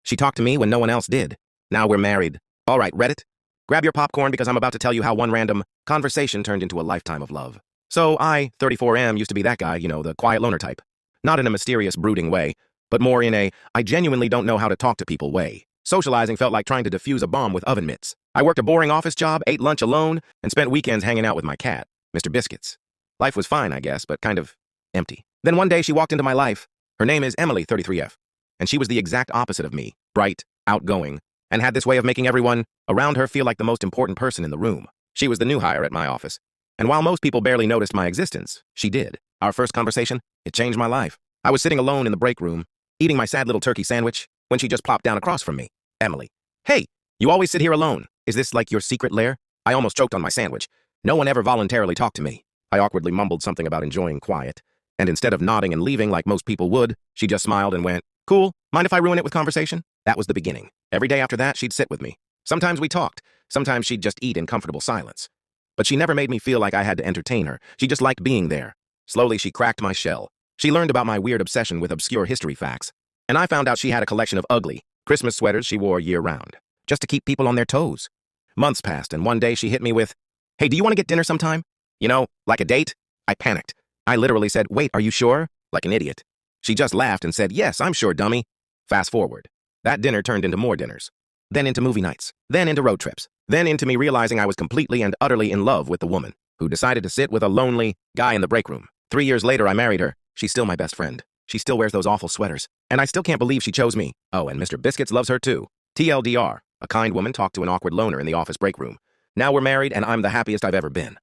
She talked to me when no one else did. Now we're married. All right, Reddit, grab your popcorn because I'm about to tell you how one random conversation turned into a lifetime of love. So I, 34M, used to be that guy, the quiet loner type. Not in a mysterious, brooding way, but more in a, I genuinely don't know how to talk to people way. Socializing felt like trying to defuse a bomb with oven mitts. I worked a boring office job, ate lunch alone, and spent weekends hanging out with my cat, Mr. Biscuits. Life was fine, I guess, but kind of empty. Then one day she walked into my life. Her name is Emily, 33F, and she was the exact opposite of me, bright, outgoing, and had this way of making everyone around her feel like the most important person in the room. She was the new hire at my office, and while most people barely noticed my existence, she did. Our first conversation, it changed my life. I was sitting alone in the break room, eating my sad little turkey sandwich, when she just plopped down across from me. Emily. Hey, you always sit here alone. Is this like your secret lair? I almost choked on my sandwich. No one ever voluntarily talked to me. I awkwardly mumbled something about enjoying quiet, and instead of nodding and leaving like most people would, she just smiled and went, "Cool, mind if I ruin it with conversation?" That was the beginning. Every day after that, she'd sit with me. Sometimes we talked. Sometimes she'd just eat in comfortable silence. But she never made me feel like I had to entertain her. She just liked being there. Slowly, she cracked my shell. She learned about my weird obsession with obscure history facts. And I found out she had a collection of ugly Christmas sweaters she wore year-round, just to keep people on their toes. Months passed, and one day she hit me with, "Hey, do you want to get dinner sometime? Like a date?" I panicked. I literally said, "Wait, are you sure?" Like an idiot. She just laughed and said, "Yes, I'm sure, dummy." Fast forward. That dinner turned into more dinners. Then into movie nights. Then into road trips. Then into me realizing I was completely and utterly in love with the woman who decided to sit with a lonely guy in the break room. 3 years later, I married her. She's still my best friend. She still wears those awful sweaters. And I still can't believe she chose me. Oh, and Mr. Biscuits loves her too. TLDR, a kind woman talked to an awkward loner in the office break room. Now we're married, and I'm the happiest I've ever been.